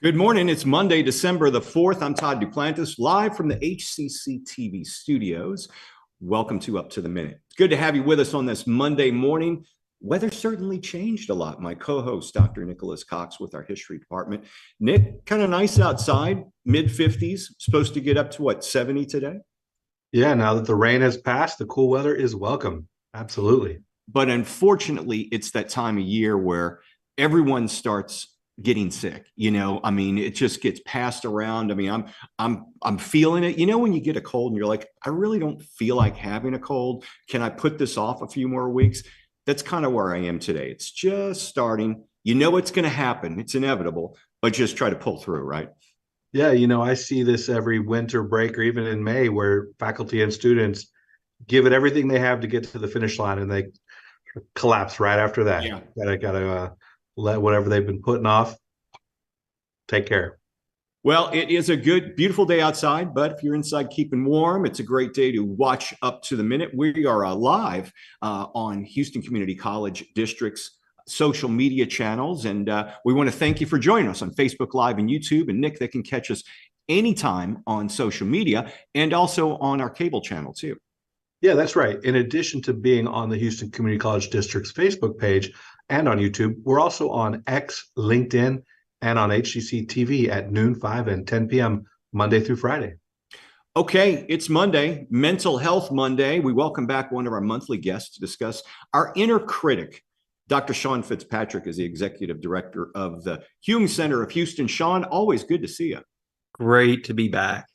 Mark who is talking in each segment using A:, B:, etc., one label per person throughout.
A: Good morning. It's Monday, December the 4th. I'm Todd Duplantis, live from the HCCTV studios. Welcome to Up to the Minute. It's good to have you with us on this Monday morning. Weather certainly changed a lot. My co-host, Dr. Nicholas Cox with our history department. Nick, kind of nice outside, mid 50s, supposed to get up to what, 70 today?
B: Yeah, now that the rain has passed, the cool weather is welcome. Absolutely.
A: But unfortunately, it's that time of year where everyone starts getting sick. I mean, it just gets passed around. I mean, I'm feeling it. When you get a cold and you're like, I really don't feel like having a cold. Can I put this off a few more weeks? That's kind of where I am today. It's just starting. It's going to happen. It's inevitable, but just try to pull through, right?
B: Yeah, I see this every winter break or even in May where faculty and students give it everything they have to get to the finish line and they collapse right after that.
A: Yeah.
B: Gotta let whatever they've been putting off take care.
A: Well, it is a good, beautiful day outside, but if you're inside keeping warm, it's a great day to watch Up to the Minute. We are live on Houston Community College District's social media channels, and we want to thank you for joining us on Facebook Live and YouTube. And Nick, they can catch us anytime on social media and also on our cable channel too.
B: Yeah, that's right. In addition to being on the Houston Community College District's Facebook page and on YouTube, we're also on X, LinkedIn, and on HCCTV at noon, 5, and 10 p.m. Monday through Friday.
A: Okay, it's Monday, Mental Health Monday. We welcome back one of our monthly guests to discuss our inner critic. Dr. Sean Fitzpatrick is the executive director of the Jung Center of Houston. Sean, always good to see you.
C: Great to be back.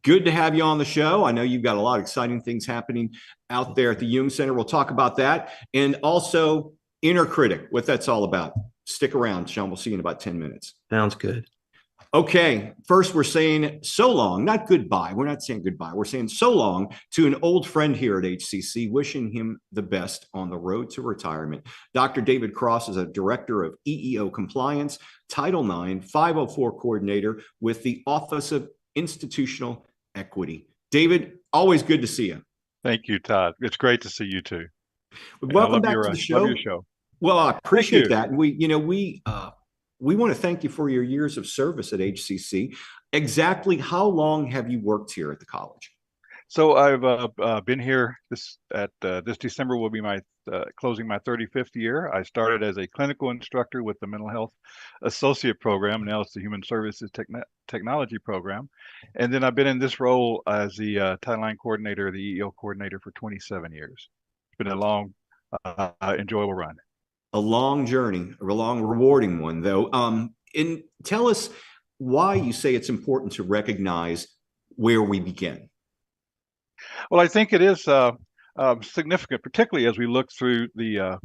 A: Good to have you on the show. I know you've got a lot of exciting things happening out there at the Jung Center. We'll talk about that. And also inner critic, what that's all about. Stick around, Sean. We'll see you in about 10 minutes.
C: Sounds good.
A: Okay, first we're saying so long, not goodbye. We're not saying goodbye. We're saying so long to an old friend here at HCC, wishing him the best on the road to retirement. Dr. David Cross is a director of EEO compliance, Title IX, 504 coordinator with the Office of Institutional Equity. David, always good to see you.
D: Thank you, Todd. It's great to see you too.
A: Welcome back to the show.
D: Love your show.
A: Well, I appreciate that. And we want to thank you for your years of service at HCC. Exactly how long have you worked here at the college?
D: So I've been here this December will be my closing my 35th year. I started as a clinical instructor with the Mental Health Associate Program. Now it's the Human Services Technology Program. And then I've been in this role as the Title IX coordinator, the EEO coordinator for 27 years. It's been a long, enjoyable run.
A: A long journey, a long, rewarding one, though. And tell us why you say it's important to recognize where we begin.
D: Well, I think it is significant, particularly as we look through the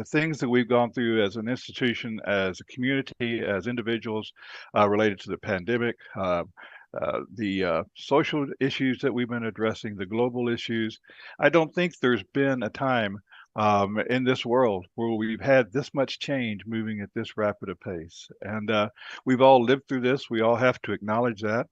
D: things that we've gone through as an institution, as a community, as individuals related to the pandemic, the social issues that we've been addressing, the global issues. I don't think there's been a time in this world where we've had this much change moving at this rapid a pace. And we've all lived through this. We all have to acknowledge that.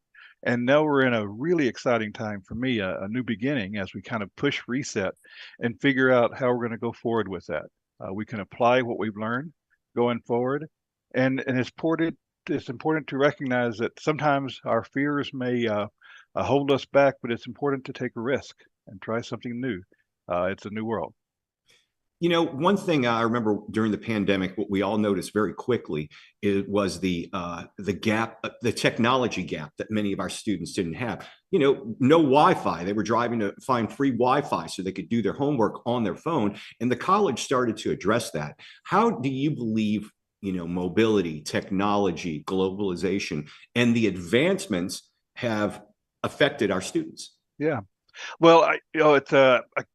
D: And now we're in a really exciting time for me, a new beginning as we kind of push reset and figure out how we're going to go forward with that. We can apply what we've learned going forward. And it's important to recognize that sometimes our fears may hold us back, but it's important to take a risk and try something new. It's a new world.
A: One thing I remember during the pandemic, what we all noticed very quickly was the gap, the technology gap that many of our students didn't have. No Wi-Fi. They were driving to find free Wi-Fi so they could do their homework on their phone. And the college started to address that. How do you believe, mobility, technology, globalization, and the advancements have affected our students?
D: Yeah. Well, it's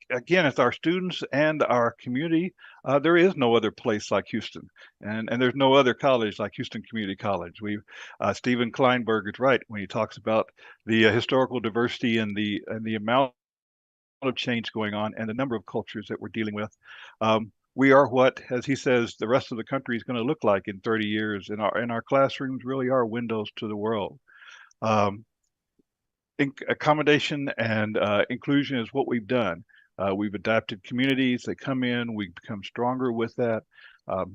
D: again, it's our students and our community. There is no other place like Houston, and there's no other college like Houston Community College. Stephen Kleinberg is right when he talks about the historical diversity and the amount of change going on and the number of cultures that we're dealing with. We are what, as he says, the rest of the country is going to look like in 30 years, and our classrooms really are windows to the world. Accommodation and inclusion is what we've done. We've adapted communities. They come in, we become stronger with that.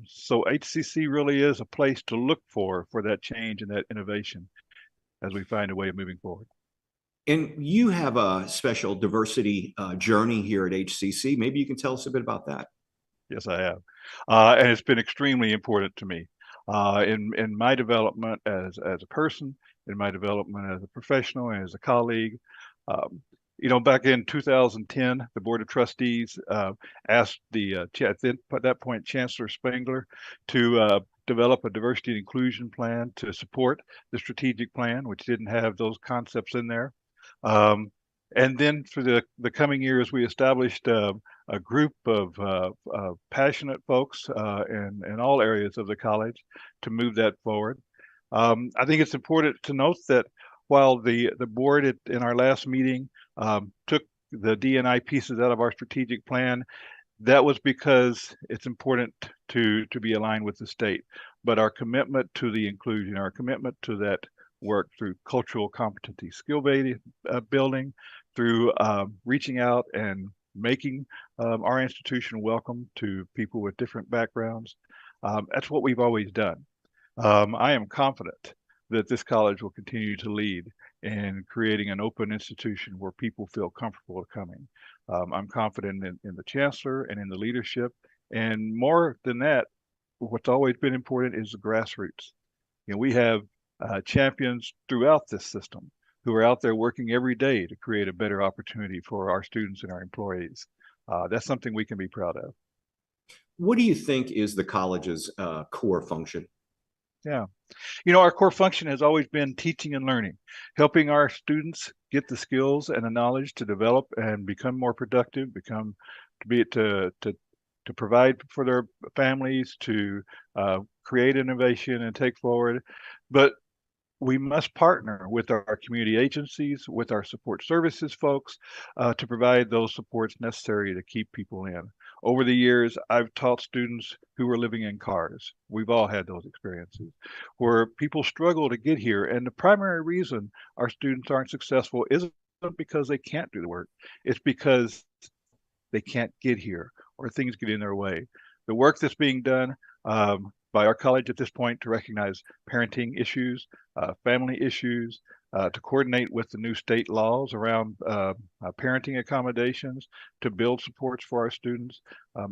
D: So HCC really is a place to look for that change and that innovation as we find a way of moving forward.
A: And you have a special diversity journey here at HCC. Maybe you can tell us a bit about that.
D: Yes, I have. And it's been extremely important to me in my development as a person, in my development as a professional and as a colleague. Back in 2010, the Board of Trustees asked at that point, Chancellor Spangler to develop a diversity and inclusion plan to support the strategic plan, which didn't have those concepts in there. And then for the coming years, we established a group of passionate folks in all areas of the college to move that forward. I think it's important to note that while the board in our last meeting took the D&I pieces out of our strategic plan, that was because it's important to be aligned with the state. But our commitment to the inclusion, our commitment to that work through cultural competency skill building, through reaching out and making our institution welcome to people with different backgrounds. That's what we've always done. I am confident that this college will continue to lead in creating an open institution where people feel comfortable coming. I'm confident in the chancellor and in the leadership. And more than that, what's always been important is the grassroots. We have champions throughout this system who are out there working every day to create a better opportunity for our students and our employees. That's something we can be proud of.
A: What do you think is the college's core function?
D: Yeah. Our core function has always been teaching and learning, helping our students get the skills and the knowledge to develop and become more productive, to provide for their families, to create innovation and take forward. But we must partner with our community agencies, with our support services folks, to provide those supports necessary to keep people in. Over the years, I've taught students who were living in cars. We've all had those experiences where people struggle to get here. And the primary reason our students aren't successful isn't because they can't do the work. It's because they can't get here or things get in their way. The work that's being done by our college at this point to recognize parenting issues, family issues, to coordinate with the new state laws around parenting accommodations, to build supports for our students.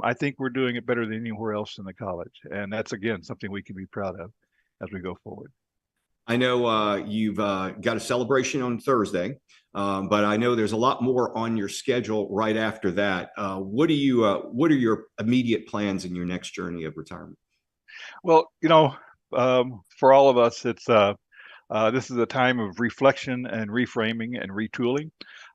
D: I think we're doing it better than anywhere else in the college. And that's, again, something we can be proud of as we go forward.
A: I know you've got a celebration on Thursday, but I know there's a lot more on your schedule right after that. What are your immediate plans in your next journey of retirement?
D: Well, for all of us, it's this is a time of reflection and reframing and retooling.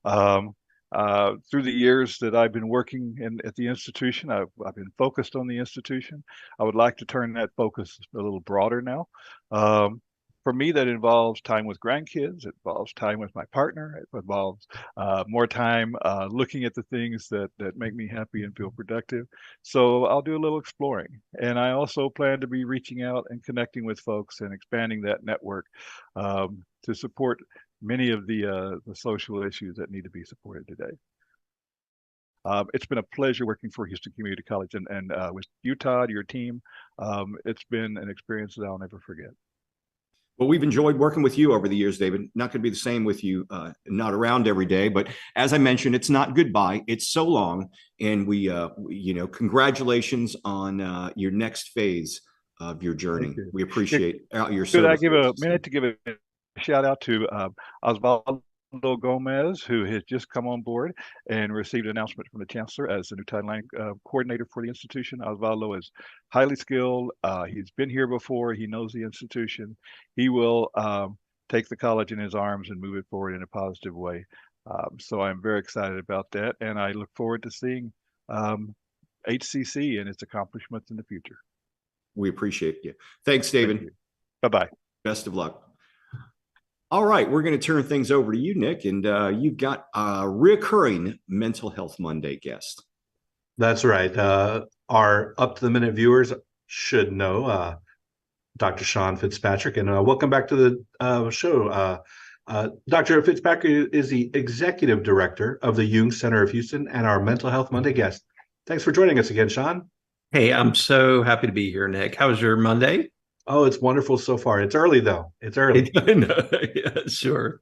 D: Through the years that I've been working at the institution, I've been focused on the institution. I would like to turn that focus a little broader now. For me, that involves time with grandkids. It involves time with my partner. It involves more time looking at the things that make me happy and feel productive. So I'll do a little exploring. And I also plan to be reaching out and connecting with folks and expanding that network to support many of the social issues that need to be supported today. It's been a pleasure working for Houston Community College and with you, Todd, your team. It's been an experience that I'll never forget.
A: Well, we've enjoyed working with you over the years, David. Not going to be the same with you, not around every day. But as I mentioned, it's not goodbye. It's so long. And we congratulations on your next phase of your journey. We appreciate your service.
D: Could I give a minute to give a shout out to Osvaldo Gomez, who has just come on board and received an announcement from the chancellor as the new Title IX coordinator for the institution. Osvaldo is highly skilled. He's been here before. He knows the institution. He will take the college in his arms and move it forward in a positive way. So I'm very excited about that. And I look forward to seeing HCC and its accomplishments in the future.
A: We appreciate you. Thanks, David.
D: Thank you. Bye-bye.
A: Best of luck. All right, we're going to turn things over to you, Nick, and you've got a recurring Mental Health Monday guest.
B: That's right. Our up-to-the-minute viewers should know Dr. Sean Fitzpatrick, and welcome back to the show, Dr. Fitzpatrick is the executive director of the Jung Center of Houston and our Mental Health Monday guest. Thanks for joining us again, Sean.
C: Hey, I'm so happy to be here, Nick. How was your Monday?
B: Oh, it's wonderful so far. It's early, though. It's early.
C: I know. Yeah, sure.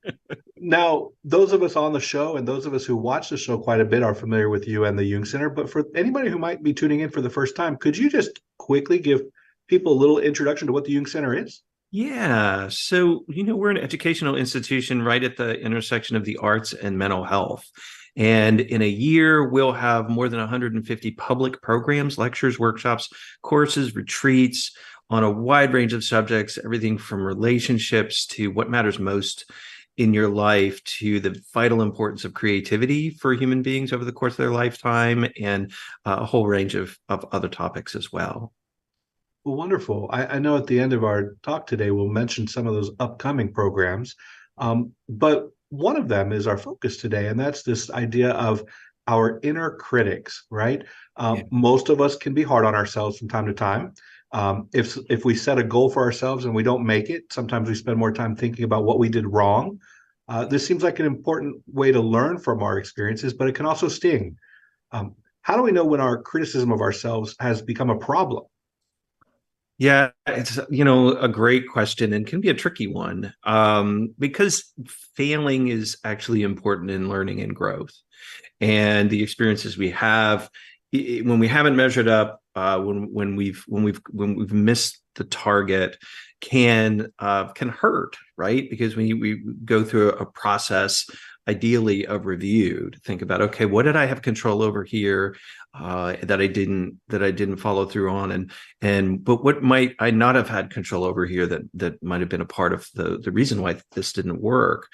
B: Now, those of us on the show and those of us who watch the show quite a bit are familiar with you and the Jung Center. But for anybody who might be tuning in for the first time, could you just quickly give people a little introduction to what the Jung Center is?
C: Yeah. So, we're an educational institution right at the intersection of the arts and mental health. And in a year, we'll have more than 150 public programs, lectures, workshops, courses, retreats on a wide range of subjects, everything from relationships to what matters most in your life to the vital importance of creativity for human beings over the course of their lifetime, and a whole range of other topics as well.
B: Well, wonderful. I know at the end of our talk today, we'll mention some of those upcoming programs. But one of them is our focus today, and that's this idea of our inner critics, right?
C: Yeah.
B: Most of us can be hard on ourselves from time to time. If we set a goal for ourselves and we don't make it, sometimes we spend more time thinking about what we did wrong. This seems like an important way to learn from our experiences, but it can also sting. How do we know when our criticism of ourselves has become a problem?
C: Yeah, it's a great question and can be a tricky one, because failing is actually important in learning and growth, and the experiences we have when we haven't measured up, when we've missed the target, can hurt, right? Because when we go through a process, ideally of review, to think about, okay, what did I have control over here that I didn't follow through on, but what might I not have had control over here that might have been a part of the reason why this didn't work.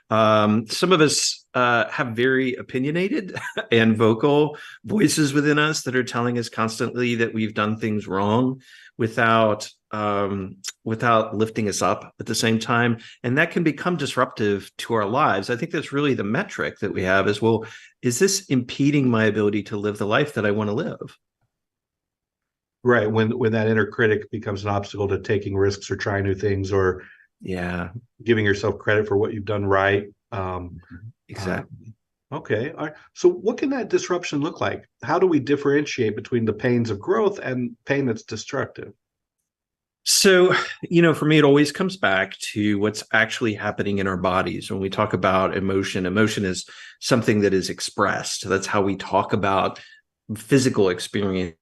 C: Some of us have very opinionated and vocal voices within us that are telling us constantly that we've done things wrong without lifting us up at the same time, and that can become disruptive to our lives. I think that's really the metric that we have is, well, is this impeding my ability to live the life that I want to live?
B: Right. When that inner critic becomes an obstacle to taking risks or trying new things, or giving yourself credit for what you've done right.
C: Exactly.
B: Okay. All right. So what can that disruption look like? How do we differentiate between the pains of growth and pain that's destructive?
C: So, for me, it always comes back to what's actually happening in our bodies. When we talk about emotion is something that is expressed. That's how we talk about physical experiences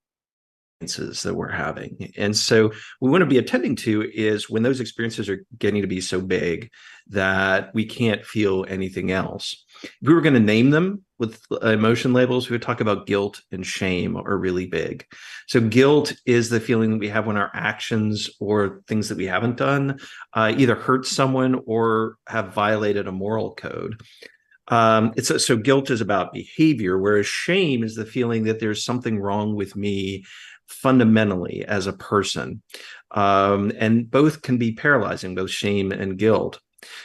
C: that we're having. And so we want to be attending to is when those experiences are getting to be so big that we can't feel anything else. If we were going to name them with emotion labels, we would talk about guilt and shame are really big. So guilt is the feeling that we have when our actions or things that we haven't done either hurt someone or have violated a moral code. So guilt is about behavior, whereas shame is the feeling that there's something wrong with me fundamentally as a person. And both can be paralyzing, both shame and guilt.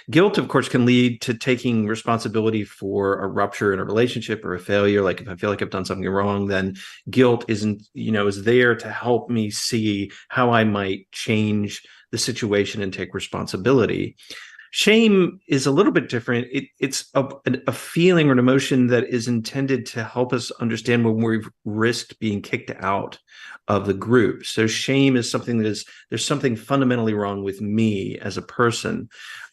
C: Guilt, of course, can lead to taking responsibility for a rupture in a relationship or a failure. Like if I feel like I've done something wrong, then guilt is there to help me see how I might change the situation and take responsibility. Shame is a little bit different. It's a feeling or an emotion that is intended to help us understand when we've risked being kicked out of the group. So shame is something there's something fundamentally wrong with me as a person.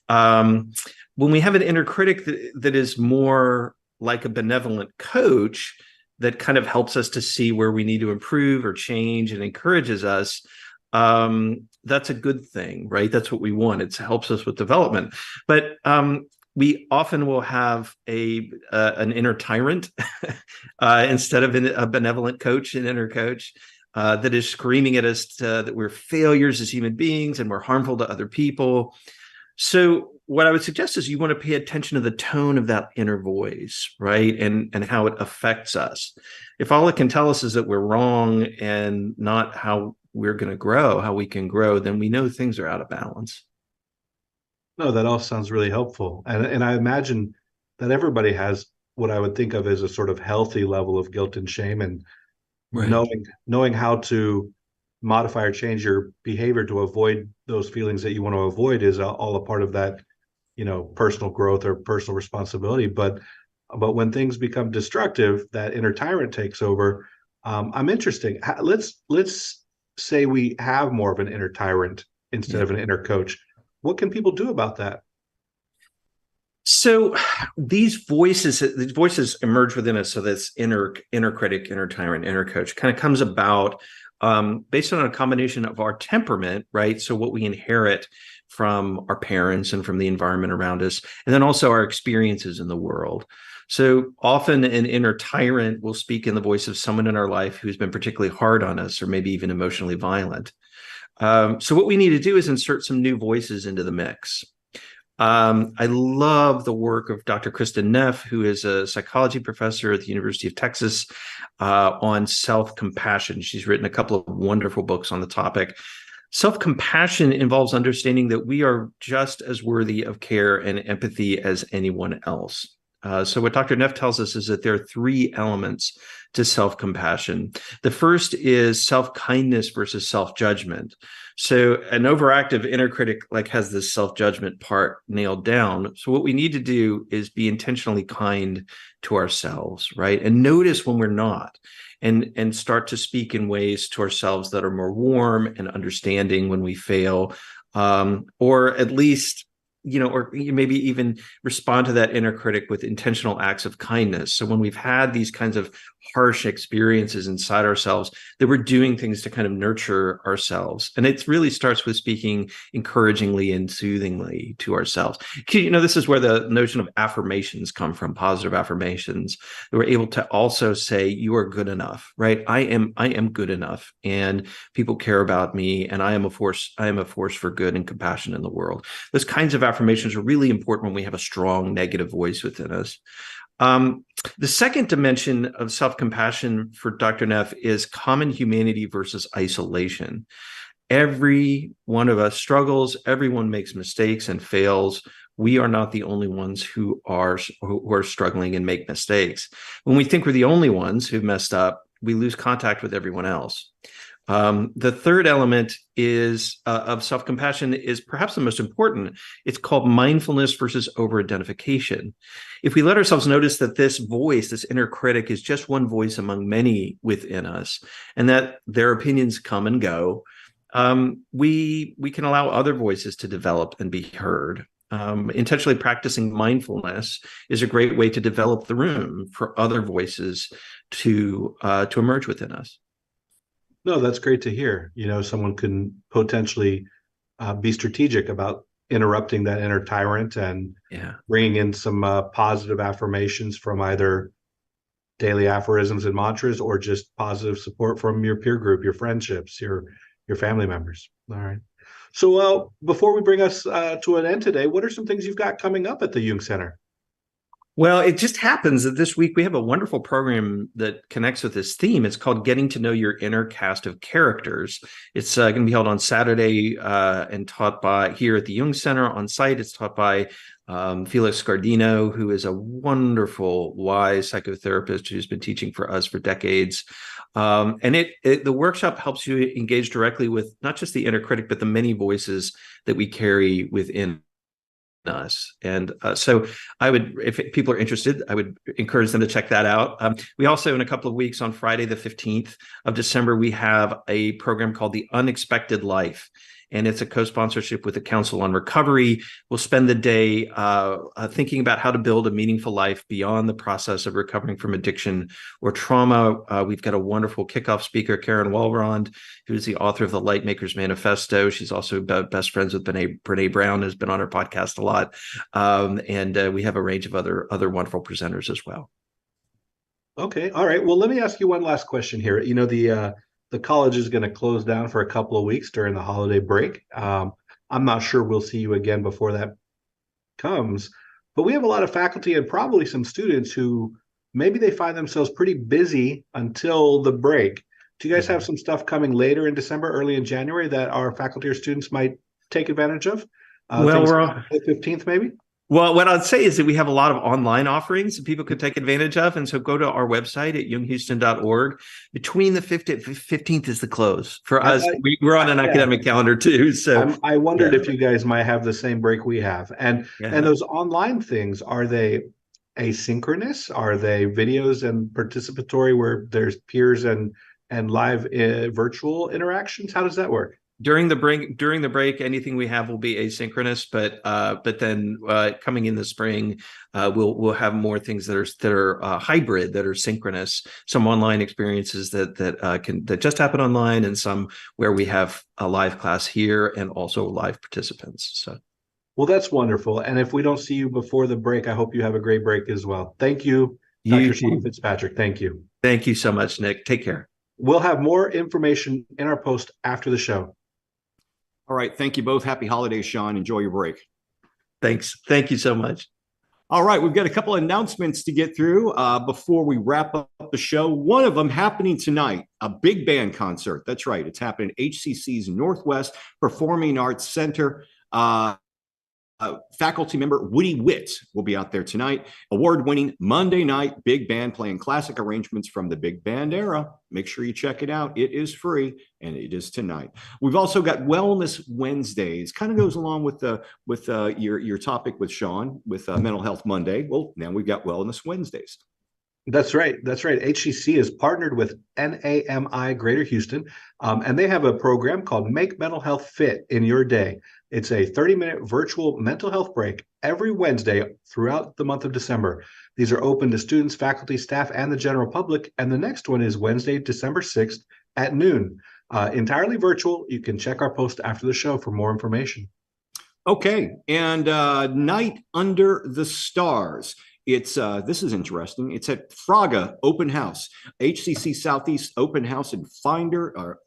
C: When we have an inner critic that is more like a benevolent coach that kind of helps us to see where we need to improve or change and encourages us, that's a good thing, right? That's what we want. It helps us with development. But we often will have an inner tyrant instead of a benevolent coach, an inner coach that is screaming at us that we're failures as human beings and we're harmful to other people. So what I would suggest is you want to pay attention to the tone of that inner voice, right? And how it affects us. If all it can tell us is that we're wrong and not how we're going to grow, how we can grow, then we know things are out of balance.
B: No, that all sounds really helpful. And I imagine that everybody has what I would think of as a sort of healthy level of guilt and shame, and
C: Right.
B: knowing how to modify or change your behavior to avoid those feelings that you want to avoid is all a part of that, personal growth or personal responsibility. But when things become destructive, that inner tyrant takes over. I'm interested. Let's say we have more of an inner tyrant instead of an inner coach. What can people do about that?
C: So these voices emerge within us. So this inner critic, inner tyrant, inner coach kind of comes about based on a combination of our temperament, right? So what we inherit from our parents and from the environment around us, and then also our experiences in the world. So often an inner tyrant will speak in the voice of someone in our life who's been particularly hard on us or maybe even emotionally violent. So what we need to do is insert some new voices into the mix. I love the work of Dr. Kristen Neff, who is a psychology professor at the University of Texas, on self-compassion. She's written a couple of wonderful books on the topic. Self-compassion involves understanding that we are just as worthy of care and empathy as anyone else. So what Dr. Neff tells us is that there are three elements to self-compassion. The first is self-kindness versus self-judgment. So an overactive inner critic has this self-judgment part nailed down. So what we need to do is be intentionally kind to ourselves, right? And notice when we're not, and start to speak in ways to ourselves that are more warm and understanding when we fail, or at least or maybe even respond to that inner critic with intentional acts of kindness. So when we've had these kinds of harsh experiences inside ourselves, that we're doing things to kind of nurture ourselves. And it really starts with speaking encouragingly and soothingly to ourselves. This is where the notion of affirmations come from, positive affirmations. We're able to also say, you are good enough, right? I am good enough, and people care about me, and I am a force for good and compassion in the world. Those kinds of affirmations are really important when we have a strong negative voice within us. The second dimension of self-compassion for Dr. Neff is common humanity versus isolation. Every one of us struggles. Everyone makes mistakes and fails. We are not the only ones who are struggling and make mistakes. When we think we're the only ones who've messed up, we lose contact with everyone else. The third element of self-compassion is perhaps the most important. It's called mindfulness versus over-identification. If we let ourselves notice that this voice, this inner critic, is just one voice among many within us, and that their opinions come and go, we can allow other voices to develop and be heard. Intentionally practicing mindfulness is a great way to develop the room for other voices to emerge within us.
B: No, that's great to hear. Someone can potentially be strategic about interrupting that inner tyrant and bringing in some positive affirmations from either daily aphorisms and mantras or just positive support from your peer group, your friendships, your family members. All right. So before we bring us to an end today, what are some things you've got coming up at the Jung Center?
C: Well, it just happens that this week we have a wonderful program that connects with this theme. It's called Getting to Know Your Inner Cast of Characters. It's going to be held on Saturday and taught here at the Jung Center on site. It's taught by Felix Gardino, who is a wonderful, wise psychotherapist who's been teaching for us for decades. And the workshop helps you engage directly with not just the inner critic, but the many voices that we carry within us. And so if people are interested, I would encourage them to check that out. We also, in a couple of weeks, on Friday, the 15th of December, we have a program called The Unexpected Life. And it's a co-sponsorship with the Council on Recovery. We'll spend the day thinking about how to build a meaningful life beyond the process of recovering from addiction or trauma. We've got a wonderful kickoff speaker, Karen Walrond, who's the author of the Lightmakers Manifesto. She's also best friends with Brene Brown, who's been on our podcast a lot. And we have a range of other wonderful presenters as well.
B: Okay. All right. Well, let me ask you one last question here. The college is going to close down for a couple of weeks during the holiday break. I'm not sure we'll see you again before that comes, but we have a lot of faculty and probably some students who maybe they find themselves pretty busy until the break. Do you guys have some stuff coming later in December, early in January that our faculty or students might take advantage of?
C: Well, we're
B: on the 15th, maybe?
C: Well, what I'd say is that we have a lot of online offerings that people could take advantage of. And so go to our website at junghouston.org. Between the 15th is the close. For us, we're on an academic calendar too. So
B: I wondered if you guys might have the same break we have. And those online things, are they asynchronous? Are they videos and participatory where there's peers and live virtual interactions? How does that work?
C: During the break, anything we have will be asynchronous, but then coming in the spring, we'll have more things that are hybrid, that are synchronous. Some online experiences that just happen online, and some where we have a live class here and also live participants. So,
B: well, that's wonderful. And if we don't see you before the break, I hope you have a great break as well. Thank you, Dr. Sean Fitzpatrick. Thank you.
C: Thank you so much, Nick. Take care.
B: We'll have more information in our post after the show.
A: All right. Thank you both. Happy holidays, Sean. Enjoy your break.
C: Thanks. Thank you so much.
A: All right. We've got a couple of announcements to get through before we wrap up the show. One of them happening tonight, a big band concert. That's right. It's happening at HCC's Northwest Performing Arts Center. Faculty member Woody Witt will be out there tonight. Award-winning Monday night big band playing classic arrangements from the big band era. Make sure you check it out. It is free, and it is tonight. We've also got Wellness Wednesdays. Kind of goes along with your topic with Sean with Mental Health Monday. Well, now we've got Wellness Wednesdays.
B: That's right. That's right. HCC is partnered with NAMI Greater Houston, and they have a program called Make Mental Health Fit in Your Day. It's a 30-minute virtual mental health break every Wednesday throughout the month of December. These are open to students, faculty, staff, and the general public. And the next one is Wednesday, December 6th at noon. Entirely virtual. You can check our post after the show for more information.
A: Okay. And Night Under the Stars. It's this is interesting. It's at Fraga Open House, HCC Southeast Open House in Finder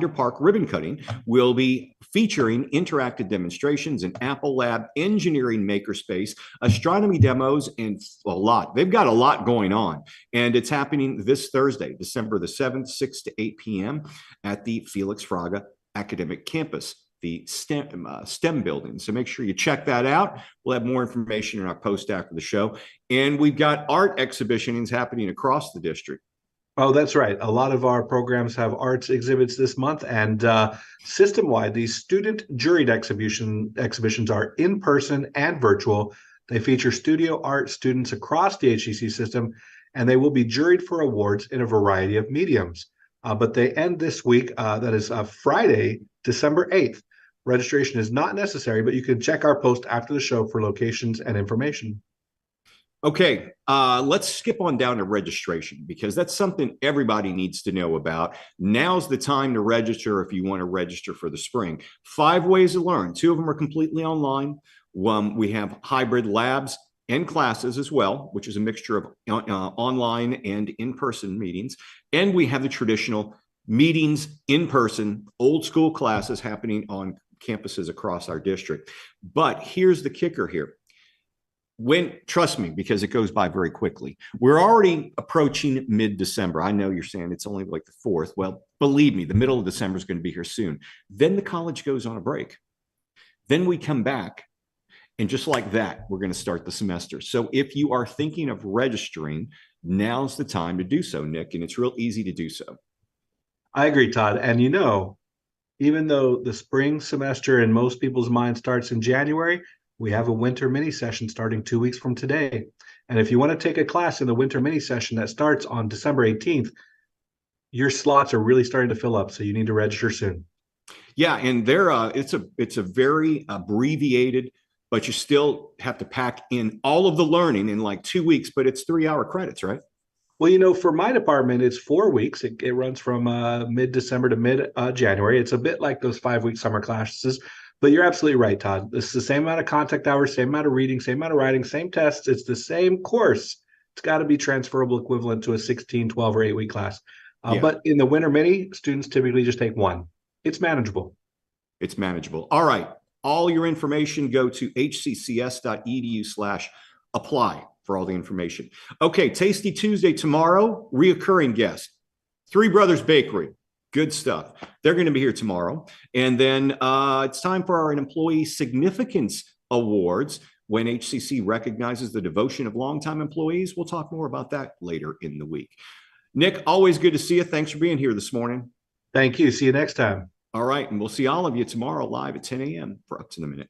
A: Park ribbon cutting will be featuring interactive demonstrations in Apple Lab, engineering makerspace, astronomy demos, and a lot. They've got a lot going on. And it's happening this Thursday, December the 7th, 6 to 8 p.m. at the Felix Fraga Academic Campus, the STEM building. So make sure you check that out. We'll have more information in our post after the show. And we've got art exhibitions happening across the district.
B: Oh, that's right. A lot of our programs have arts exhibits this month, and system-wide, these student juried exhibitions are in person and virtual. They feature studio art students across the HCC system, and they will be juried for awards in a variety of mediums. But they end this week. That is Friday, December 8th. Registration is not necessary, but you can check our post after the show for locations and information.
A: Okay, let's skip on down to registration because that's something everybody needs to know about. Now's the time to register if you want to register for the spring. 5 ways to learn. 2 of them are completely online. We have hybrid labs and classes as well, which is a mixture of online and in-person meetings. And we have the traditional meetings in person, old school classes happening on campuses across our district. But here's the kicker here. Trust me, because it goes by very quickly. We're already approaching mid-December. I know you're saying it's only like the 4th. Well, believe me, the middle of December is going to be here soon. Then the college goes on a break. Then we come back, and just like that, we're going to start the semester. So if you are thinking of registering, now's the time to do so, Nick, and it's real easy to do so.
B: I agree, Todd. And even though the spring semester in most people's mind starts in January, we have a winter mini session starting 2 weeks from today. And if you want to take a class in the winter mini session that starts on December 18th, your slots are really starting to fill up. So you need to register soon.
A: Yeah. And it's a very abbreviated, but you still have to pack in all of the learning in like 2 weeks, but it's 3-hour credits, right?
B: Well, for my department, it's 4 weeks. It runs from mid-December to mid-January. It's a bit like those 5-week summer classes. But you're absolutely right, Todd. This is the same amount of contact hours, same amount of reading, same amount of writing, same tests. It's the same course. It's got to be transferable equivalent to a 16, 12, or 8-week class. But in the winter mini, students typically just take 1. It's manageable. It's manageable.
A: All right. All your information, go to hccs.edu/apply for all the information. Okay. Tasty Tuesday tomorrow, reoccurring guest, Three Brothers Bakery. Good stuff. They're going to be here tomorrow. And then it's time for our Employee Significance Awards. when HCC recognizes the devotion of longtime employees. We'll talk more about that later in the week. Nick, always good to see you. Thanks for being here this morning.
B: Thank you. See you next time.
A: All right. And we'll see all of you tomorrow live at 10 a.m. for Up to the Minute.